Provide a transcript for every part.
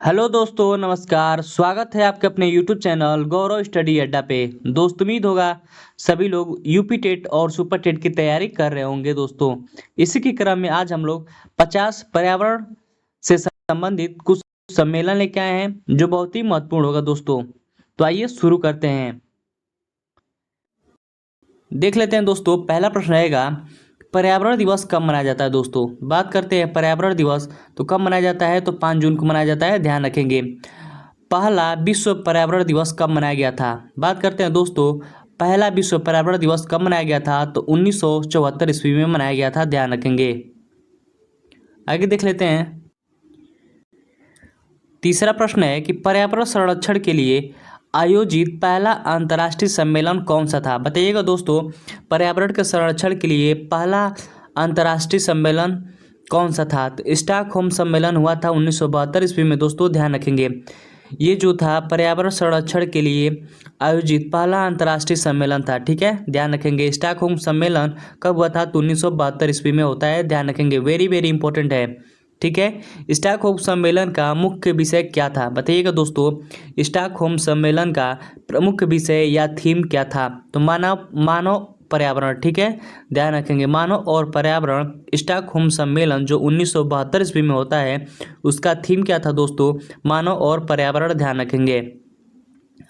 Hello दोस्तों, नमस्कार। स्वागत है आपके अपने यूट्यूब चैनल गौरव स्टडी अड्डा पे। दोस्त, उम्मीद होगा सभी लोग यूपी टेट और सुपर टेट की तैयारी कर रहे होंगे। दोस्तों, इसी के क्रम में आज हम लोग 50 पर्यावरण से संबंधित कुछ सम्मेलन लेके आए हैं जो बहुत ही महत्वपूर्ण होगा। दोस्तों, तो आइए शुरू करते हैं। देख लेते हैं दोस्तों, पहला प्रश्न रहेगा, पर्यावरण दिवस कब मनाया जाता है। दोस्तों, बात करते हैं पर्यावरण दिवस तो कब मनाया जाता है, तो 5 जून को मनाया जाता है। ध्यान रखेंगे। पहला विश्व पर्यावरण दिवस कब मनाया गया था। बात करते हैं दोस्तों, पहला विश्व पर्यावरण दिवस कब मनाया गया था, तो 1974 ईस्वी में मनाया गया था। ध्यान रखेंगे। आगे देख लेते हैं। तीसरा प्रश्न है कि पर्यावरण संरक्षण के लिए आयोजित पहला अंतर्राष्ट्रीय सम्मेलन कौन सा था। बताइएगा दोस्तों, पर्यावरण के संरक्षण के लिए पहला अंतर्राष्ट्रीय सम्मेलन कौन सा था। तो स्टॉकहोम सम्मेलन हुआ था 1972 ईस्वी में। दोस्तों, ध्यान रखेंगे, ये जो था पर्यावरण संरक्षण के लिए आयोजित पहला अंतर्राष्ट्रीय सम्मेलन था। ठीक है, ध्यान रखेंगे। स्टॉकहोम सम्मेलन कब हुआ था, तो 1972 ईस्वी में होता है। ध्यान रखेंगे, वेरी वेरी इंपॉर्टेंट है। ठीक है। स्टॉकहोम सम्मेलन का मुख्य विषय क्या था। बताइएगा दोस्तों, स्टॉकहोम सम्मेलन का प्रमुख विषय या थीम क्या था, तो मानव पर्यावरण। ठीक है, ध्यान रखेंगे, मानव और पर्यावरण। स्टॉकहोम सम्मेलन जो 1972 ईस्वी में होता है, उसका थीम क्या था दोस्तों, मानव और पर्यावरण। ध्यान रखेंगे।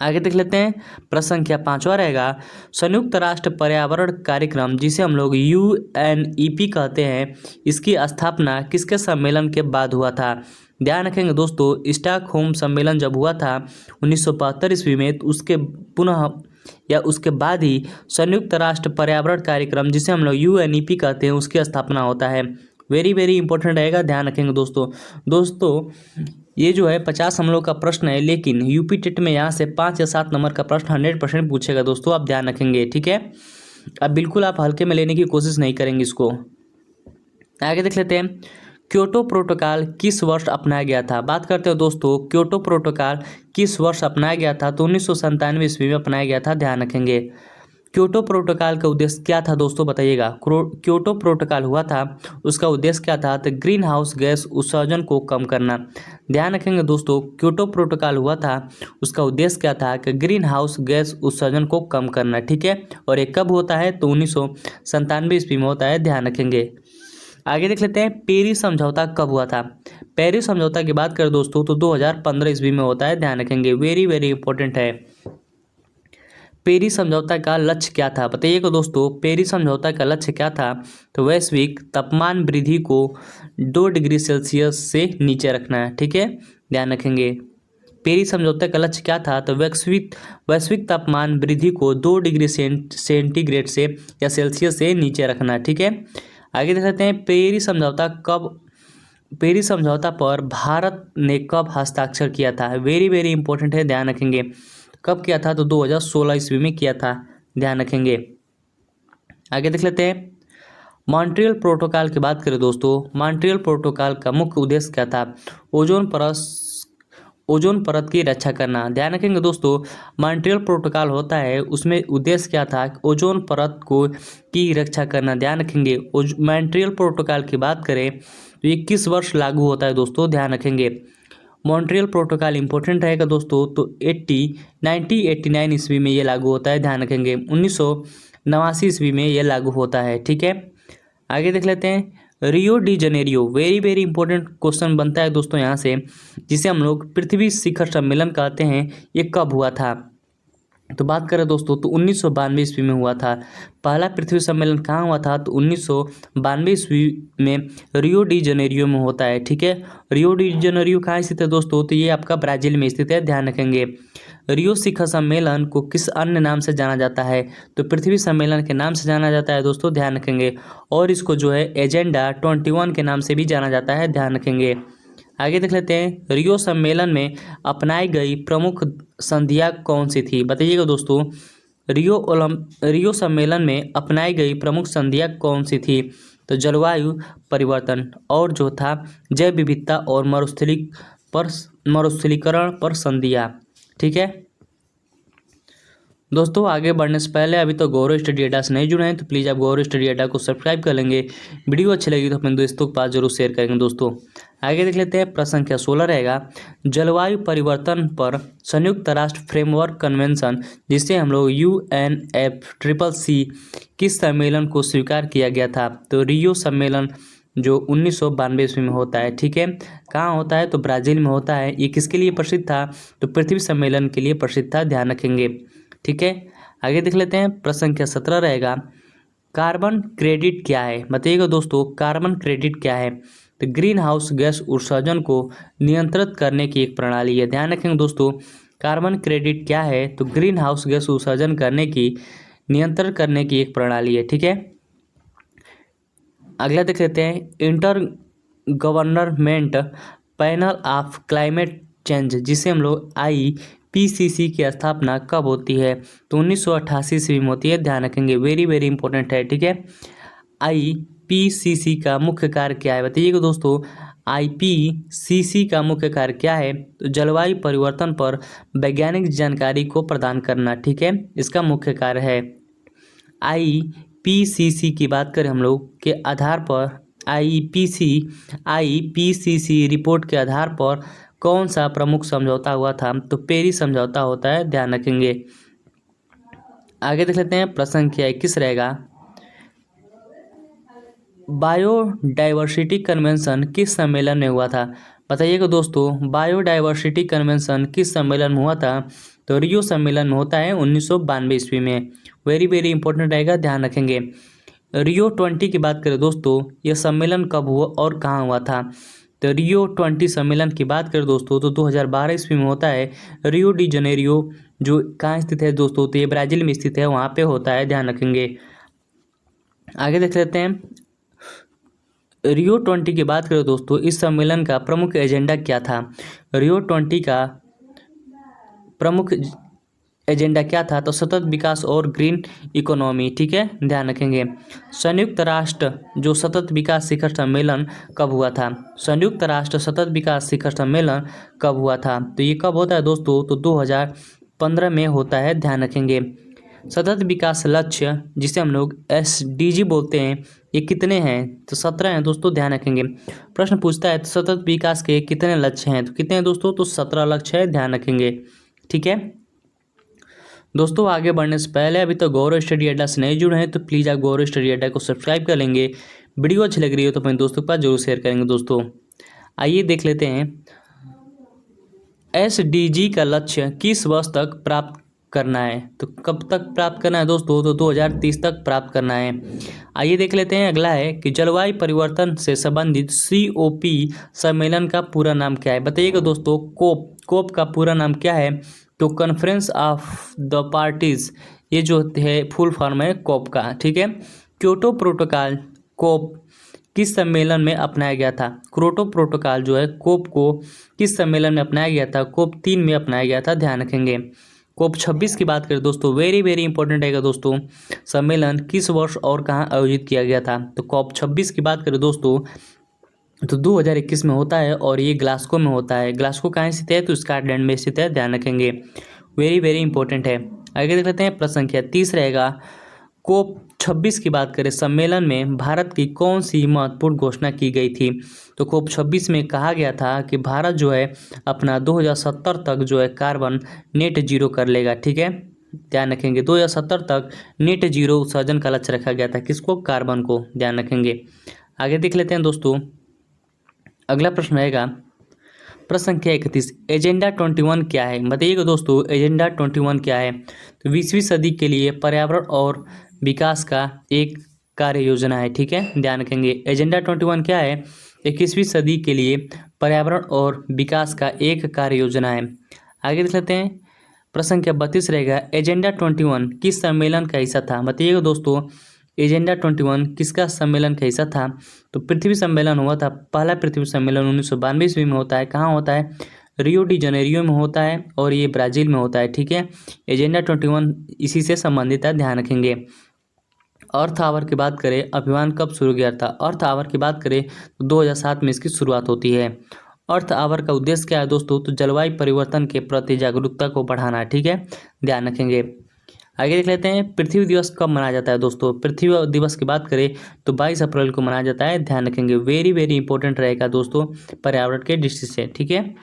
आगे देख लेते हैं। प्रश्न संख्या 5वां रहेगा, संयुक्त राष्ट्र पर्यावरण कार्यक्रम जिसे हम लोग UNEP कहते हैं, इसकी स्थापना किसके सम्मेलन के बाद हुआ था। ध्यान रखेंगे दोस्तों, स्टॉकहोम सम्मेलन जब हुआ था 1972 ईस्वी में, तो उसके पुनः या उसके बाद ही संयुक्त राष्ट्र पर्यावरण कार्यक्रम जिसे हम लोग UNEP कहते हैं, उसकी स्थापना होता है। वेरी वेरी इंपॉर्टेंट रहेगा, ध्यान रखेंगे दोस्तों। ये जो है 50 हम लोग का प्रश्न है, लेकिन यूपी टेट में यहाँ से 5 या 7 नंबर का प्रश्न 100% पूछेगा। दोस्तों, आप ध्यान रखेंगे। ठीक है, अब बिल्कुल आप हल्के में लेने की कोशिश नहीं करेंगे इसको। आगे देख लेते हैं। क्योटो प्रोटोकॉल किस वर्ष अपनाया गया था। बात करते हैं दोस्तों, क्योटो प्रोटोकॉल किस वर्ष अपनाया गया था, तो 1997 ईस्वी में अपनाया गया था। ध्यान रखेंगे। क्योटो प्रोटोकॉल का उद्देश्य क्या था दोस्तों, बताइएगा। क्योटो प्रोटोकॉल हुआ था, उसका उद्देश्य क्या था, तो ग्रीन हाउस गैस उत्सर्जन को कम करना। ध्यान रखेंगे दोस्तों, क्योटो प्रोटोकॉल हुआ था, उसका उद्देश्य क्या था, कि ग्रीन हाउस गैस उत्सर्जन को कम करना। ठीक है, और ये कब होता है, तो 1997 ईस्वी में होता है। ध्यान रखेंगे। आगे देख लेते हैं, पेरिस समझौता कब हुआ था। पेरिस समझौता की बात करें दोस्तों, तो 2015 ईस्वी में होता है। ध्यान रखेंगे, वेरी वेरी इंपॉर्टेंट है। पेरिस समझौता का लक्ष्य क्या था। बताइएगा दोस्तों, पेरिस समझौता का लक्ष्य क्या था, तो वैश्विक तापमान वृद्धि को 2 डिग्री सेल्सियस से नीचे रखना है। ठीक है, ध्यान रखेंगे। पेरिस समझौते का लक्ष्य क्या था, तो वैश्विक तापमान वृद्धि को 2 डिग्री सेंटीग्रेड से या सेल्सियस से नीचे रखना है। ठीक है, आगे देख लेते हैं। पेरिस समझौता पर भारत ने कब हस्ताक्षर किया था। वेरी वेरी इंपॉर्टेंट है, ध्यान रखेंगे। कब किया था, तो 2016 ईस्वी में किया था। ध्यान रखेंगे। आगे देख लेते हैं। मॉन्ट्रियल प्रोटोकॉल की बात करें दोस्तों, मॉन्ट्रियल प्रोटोकॉल का मुख्य उद्देश्य क्या था, ओजोन परत की रक्षा करना। ध्यान रखेंगे दोस्तों, मॉन्ट्रियल प्रोटोकॉल होता है, उसमें उद्देश्य क्या था, ओजोन परत को की रक्षा करना। ध्यान रखेंगे। मॉन्ट्रियल प्रोटोकॉल की बात करें तो ये किस वर्ष लागू होता है दोस्तों, ध्यान रखेंगे। मॉन्ट्रियल प्रोटोकॉल इंपॉर्टेंट रहेगा दोस्तों, तो 1989 ईस्वी में ये लागू होता है। ध्यान रखेंगे, 1989 ईस्वी में ये लागू होता है। ठीक है, आगे देख लेते हैं। Rio de Janeiro, very very important question बनता है दोस्तों यहाँ से, जिसे हम लोग पृथ्वी शिखर सम्मेलन कहते हैं, ये कब हुआ था। तो बात करें दोस्तों, तो 1992 ईस्वी में हुआ था। पहला पृथ्वी सम्मेलन कहाँ हुआ था, तो 1992 ईस्वी में रियो डी जनेरियो में होता है। ठीक है, रियो डी जनेरियो कहाँ स्थित है दोस्तों, तो ये आपका ब्राजील में स्थित है। ध्यान रखेंगे। रियो शिखर सम्मेलन को किस अन्य नाम से जाना जाता है, तो पृथ्वी सम्मेलन के नाम से जाना जाता है दोस्तों। ध्यान रखेंगे। और इसको जो है एजेंडा 21 के नाम से भी जाना जाता है। ध्यान रखेंगे। आगे देख लेते हैं। रियो सम्मेलन में अपनाई गई प्रमुख संधियाँ कौन सी थी। बताइएगा दोस्तों, रियो सम्मेलन में अपनाई गई प्रमुख संधियाँ कौन सी थी, तो जलवायु परिवर्तन और जो था जैव विविधता और मरुस्थलीकरण पर संधियाँ। ठीक है, दोस्तों आगे बढ़ने से पहले अभी तो गौरव स्टडी अड्डा से नहीं जुड़े हैं तो प्लीज़ आप गौरव स्टडी अड्डा को सब्सक्राइब कर लेंगे। वीडियो अच्छी लगी तो अपने दोस्तों के पास जरूर शेयर करेंगे। दोस्तों आगे देख लेते हैं, प्रश्न संख्या 16 रहेगा, जलवायु परिवर्तन पर संयुक्त राष्ट्र फ्रेमवर्क कन्वेंशन जिसे हम लोग UNFCCC किस सम्मेलन को स्वीकार किया गया था? तो रियो सम्मेलन जो 1992 ईस्वी में होता है। ठीक है, कहाँ होता है? तो ब्राज़ील में होता है। ये किसके लिए प्रसिद्ध था? तो पृथ्वी सम्मेलन के लिए प्रसिद्ध था, ध्यान रखेंगे। ठीक है, आगे देख लेते हैं, प्रश्न संख्या 17 रहेगा, कार्बन क्रेडिट क्या है? बताइएगा दोस्तों, कार्बन क्रेडिट क्या है? तो ग्रीन हाउस गैस उत्सर्जन को नियंत्रित करने की एक प्रणाली है। ध्यान रखेंगे दोस्तों, कार्बन क्रेडिट क्या है? तो ग्रीन हाउस गैस उत्सर्जन करने की नियंत्रण करने की एक प्रणाली है। ठीक है, अगला देख लेते हैं, inter government panel of climate change जिसे हम लोग IPCC की स्थापना कब होती है? तो 1988 ईस्वी में होती है, ध्यान रखेंगे, वेरी वेरी इंपॉर्टेंट है। ठीक है, IPCC का मुख्य कार्य क्या है? बताइएगा दोस्तों, IPCC का मुख्य कार्य क्या है? तो जलवायु परिवर्तन पर वैज्ञानिक जानकारी को प्रदान करना। ठीक है, इसका मुख्य कार्य है। IPCC की बात करें हम लोग के आधार पर, IPCC रिपोर्ट के आधार पर कौन सा प्रमुख समझौता हुआ था? तो पेरिस समझौता होता है, ध्यान रखेंगे। आगे देख लेते हैं, प्रश्न संख्या 21 रहेगा, बायोडाइवर्सिटी कन्वेंशन किस सम्मेलन में हुआ था? बताइएगा दोस्तों, बायोडाइवर्सिटी कन्वेंशन किस सम्मेलन में हुआ था? तो रियो सम्मेलन में होता है 1992 ईस्वी में। वेरी वेरी इंपॉर्टेंट रहेगा, ध्यान रखेंगे। रियो 20 की बात करें दोस्तों, यह सम्मेलन कब हुआ और कहाँ हुआ था? तो रियो 20 सम्मेलन की बात करें दोस्तों तो 2012 ईस्वी में होता है। रियो डी जनेरियो जो कहाँ स्थित है दोस्तों? तो ये ब्राज़ील में स्थित है, वहाँ पे होता है, ध्यान रखेंगे। आगे देख लेते हैं, रियो 20 की बात करें दोस्तों, इस सम्मेलन का प्रमुख एजेंडा क्या था? रियो 20 का प्रमुख एजेंडा क्या था? तो सतत विकास और ग्रीन इकोनॉमी। ठीक है, ध्यान रखेंगे। संयुक्त राष्ट्र जो सतत विकास शिखर सम्मेलन कब हुआ था? संयुक्त राष्ट्र सतत विकास शिखर सम्मेलन कब हुआ था? तो ये कब होता है दोस्तों? तो 2015 में होता है, ध्यान रखेंगे। सतत विकास लक्ष्य जिसे हम लोग SDG बोलते हैं, ये कितने हैं? तो 17 हैं दोस्तों, ध्यान रखेंगे। प्रश्न पूछता है तो सतत विकास के कितने लक्ष्य हैं? तो कितने हैं दोस्तों? तो 17 लक्ष्य है, ध्यान रखेंगे। ठीक है दोस्तों, आगे बढ़ने से पहले अभी तो गौरव स्टडी अड्डा से नहीं जुड़े हैं तो प्लीज़ आप गौरव स्टडी अड्डा को सब्सक्राइब कर लेंगे। वीडियो अच्छी लग रही हो तो अपने दोस्तों के पास जरूर शेयर करेंगे। दोस्तों आइए देख लेते हैं, SDG का लक्ष्य किस वर्ष तक प्राप्त करना है? तो कब तक प्राप्त करना है दोस्तों? तो 2030 तक प्राप्त करना है। आइए देख लेते हैं, अगला है कि जलवायु परिवर्तन से संबंधित COP सम्मेलन का पूरा नाम क्या है? बताइएगा दोस्तों, कोप का पूरा नाम क्या है? तो कॉन्फ्रेंस ऑफ द पार्टीज, ये जो है फुल फॉर्म है कोप का। ठीक है, क्योटो प्रोटोकॉल कोप किस सम्मेलन में अपनाया गया था? क्योटो प्रोटोकॉल जो है कोप को किस सम्मेलन में अपनाया गया था? कोप 3 में अपनाया गया था, ध्यान रखेंगे। कोप 26 की बात करें दोस्तों, वेरी वेरी इंपॉर्टेंट रहेगा दोस्तों, सम्मेलन किस वर्ष और कहाँ आयोजित किया गया था? तो कोप 26 की बात करें दोस्तों तो 2021 में होता है और ये ग्लासगो में होता है। ग्लासगो कहाँ स्थित है? तो स्कॉटलैंड में स्थित है, ध्यान रखेंगे। वेरी वेरी इंपॉर्टेंट है। आगे देख लेते हैं, प्रश्न संख्या 30 रहेगा, कोप 26 की बात करें, सम्मेलन में भारत की कौन सी महत्वपूर्ण घोषणा की गई थी? तो कोप 26 में कहा गया था कि भारत जो है अपना 2070 तक जो है कार्बन नेट जीरो कर लेगा। ठीक है, ध्यान रखेंगे, 2070 तक नेट जीरो उत्सर्जन का लक्ष्य रखा गया था। किसको? कार्बन को, ध्यान रखेंगे। आगे देख लेते हैं दोस्तों, अगला प्रश्न रहेगा, प्रश्न संख्या 31, एजेंडा 21 क्या है? बताइएगा दोस्तों, एजेंडा 21 क्या है? तो 20वीं सदी के लिए पर्यावरण और विकास का एक कार्य योजना है। ठीक है, ध्यान रखेंगे, एजेंडा 21 क्या है? 21वीं सदी के लिए पर्यावरण और विकास का एक कार्य योजना है। आगे देख लेते हैं, प्रश्न संख्या 32 रहेगा, एजेंडा 21 किस सम्मेलन का हिस्सा था? बताइएगा दोस्तों, एजेंडा 21 किसका सम्मेलन का हिस्सा था? तो पृथ्वी सम्मेलन हुआ था। पहला पृथ्वी सम्मेलन 1992 ईस्वी में होता है। कहाँ होता है? रियो डी जनेरियो में होता है और ये ब्राज़ील में होता है। ठीक है, एजेंडा 21 इसी से संबंधित है, ध्यान रखेंगे। अर्थ आवर की बात करें, अभियान कब शुरू किया था? अर्थ आवर की बात करें तो 2007 में इसकी शुरुआत होती है। अर्थ आवर का उद्देश्य क्या है दोस्तों? तो जलवायु परिवर्तन के प्रति जागरूकता को बढ़ाना है। ठीक है, ध्यान रखेंगे। आगे देख लेते हैं पृथ्वी दिवस कब मनाया जाता है दोस्तों। पृथ्वी दिवस की बात करें तो 22 अप्रैल को मनाया जाता है, ध्यान रखेंगे। वेरी वेरी इंपॉर्टेंट रहेगा दोस्तों पर्यावरण के दृष्टि से, ठीक है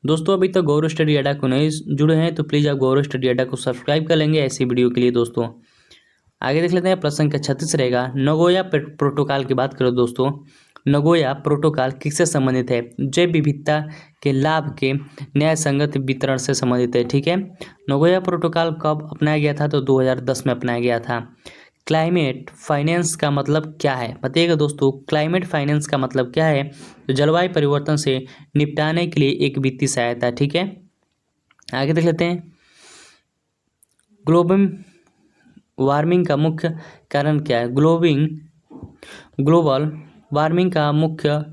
दोस्तों। अभी तक गौरव स्टडी अड्डा को नहीं जुड़े हैं तो प्लीज़ आप गौरव स्टडी अड्डा को सब्सक्राइब कर लेंगे ऐसी वीडियो के लिए दोस्तों। आगे देख लेते हैं प्रश्न संख्या 36 रहेगा। नगोया प्रोटोकॉल की बात करो दोस्तों, नगोया प्रोटोकॉल किससे संबंधित है। जैव विविधता के लाभ के न्याय संगत वितरण से संबंधित है, ठीक है। नगोया प्रोटोकॉल कब अपनाया गया था तो 2010 में अपनाया गया था। क्लाइमेट फाइनेंस का मतलब क्या है बताइएगा दोस्तों। क्लाइमेट फाइनेंस का मतलब क्या है तो जलवायु परिवर्तन से निपटाने के लिए एक वित्तीय सहायता, ठीक है। आगे देख लेते हैं ग्लोबल वार्मिंग का मुख्य कारण क्या है। ग्लोबल वार्मिंग का मुख्य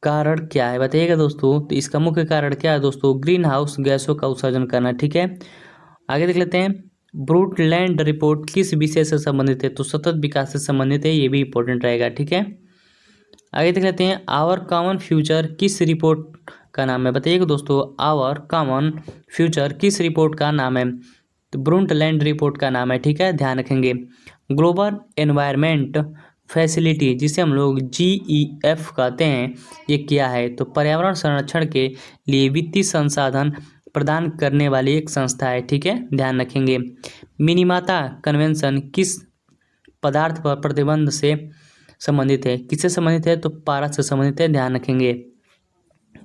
कारण क्या है बताइएगा दोस्तों। तो इसका मुख्य कारण क्या है दोस्तों, ग्रीन हाउस गैसों का उत्सर्जन करना, ठीक है। आगे देख लेते हैं ब्रूटलैंड रिपोर्ट किस विषय से संबंधित है तो सतत विकास से संबंधित है, ये भी इंपॉर्टेंट रहेगा, ठीक है। आगे देख लेते हैं आवर कॉमन फ्यूचर किस रिपोर्ट का नाम है बताइएगा दोस्तों। आवर कॉमन फ्यूचर किस रिपोर्ट का नाम है तो ब्रूटलैंड रिपोर्ट का नाम है, ठीक है, ध्यान रखेंगे। ग्लोबल एनवायरनमेंट फैसिलिटी जिसे हम लोग GEF कहते हैं, ये क्या है तो पर्यावरण संरक्षण के लिए वित्तीय संसाधन प्रदान करने वाली एक संस्था है, ठीक है, ध्यान रखेंगे। मिनीमाता कन्वेंशन किस पदार्थ पर प्रतिबंध से संबंधित है, किससे संबंधित है तो पारस से संबंधित है, ध्यान रखेंगे।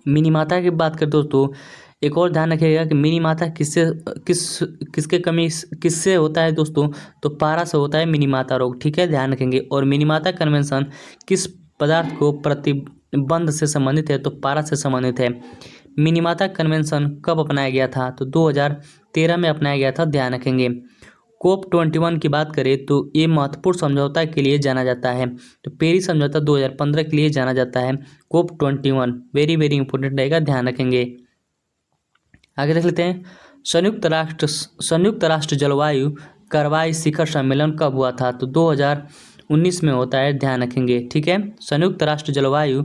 मिनीमाता की बात करते हो तो एक और ध्यान रखिएगा कि मिनीमाता किससे होता है दोस्तों तो पारा से होता है मिनीमाता रोग, ठीक है, ध्यान रखेंगे। और मिनीमाता कन्वेंशन किस पदार्थ को प्रतिबंध से संबंधित है तो पारा से संबंधित है। मिनीमाता कन्वेंशन कब अपनाया गया था तो 2013 में अपनाया गया था, ध्यान रखेंगे। COP21 की बात करें तो ये महत्वपूर्ण समझौता के लिए जाना जाता है तो पेरिस समझौता 2015 के लिए जाना जाता है। COP21 वेरी वेरी इंपॉर्टेंट रहेगा, ध्यान रखेंगे। आगे देख लेते हैं संयुक्त राष्ट्र जलवायु कार्रवाई शिखर सम्मेलन कब हुआ था तो 2019 में होता है, ध्यान रखेंगे, ठीक है। संयुक्त राष्ट्र जलवायु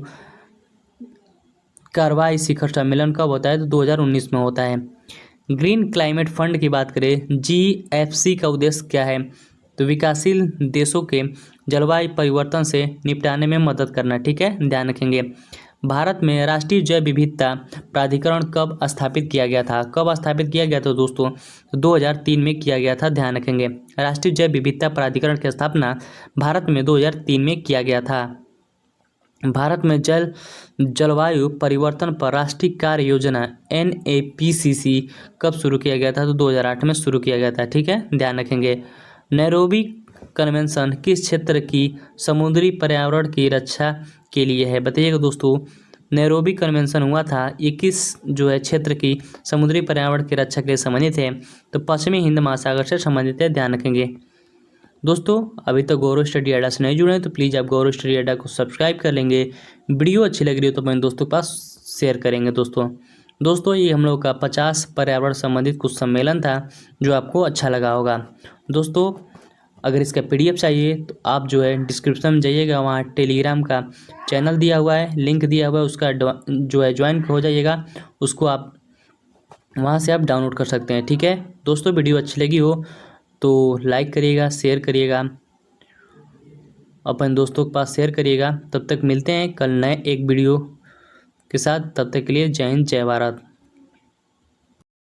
कार्रवाई शिखर सम्मेलन कब होता है तो 2019 में होता है। ग्रीन क्लाइमेट फंड की बात करें GFC का उद्देश्य क्या है तो विकासशील देशों के जलवायु परिवर्तन से निपटाने में मदद करना, ठीक है, ध्यान रखेंगे। भारत में राष्ट्रीय जैव विविधता प्राधिकरण कब स्थापित किया गया था, कब स्थापित किया गया था दोस्तों 2003 में किया गया था, ध्यान रखेंगे। राष्ट्रीय जैव विविधता प्राधिकरण की स्थापना भारत में 2003 में किया गया था। भारत में जलवायु परिवर्तन पर राष्ट्रीय कार्य योजना NAPCC कब शुरू किया गया था तो 2008 में शुरू किया गया था, ठीक है, ध्यान रखेंगे। नैरोबी कन्वेंशन किस क्षेत्र की समुद्री पर्यावरण की रक्षा के लिए है बताइएगा दोस्तों। नैरोबी कन्वेंशन हुआ था, ये किस जो है क्षेत्र की समुद्री पर्यावरण की रक्षा के लिए संबंधित है तो पश्चिमी हिंद महासागर से संबंधित है, ध्यान रखेंगे। दोस्तों अभी तक गौरव स्टडी अड्डा से नहीं जुड़े हैं तो प्लीज़ आप गौरव स्टडी अड्डा को सब्सक्राइब कर लेंगे। वीडियो अच्छी लग रही हो तो अपने दोस्तों के पास शेयर करेंगे दोस्तों ये हम लोग का 50 पर्यावरण संबंधित कुछ सम्मेलन था जो आपको अच्छा लगा होगा। दोस्तों अगर इसका PDF चाहिए तो आप जो है डिस्क्रिप्शन में जाइएगा, वहाँ टेलीग्राम का चैनल दिया हुआ है, लिंक दिया हुआ है, उसका जो है ज्वाइन हो जाइएगा, उसको आप वहाँ से आप डाउनलोड कर सकते हैं, ठीक है दोस्तों। वीडियो अच्छी लगी हो तो लाइक करिएगा, शेयर करिएगा, अपने दोस्तों के पास शेयर करिएगा। तब तक मिलते हैं कल नए एक वीडियो के साथ, तब तक के लिए जय हिंद जय भारत।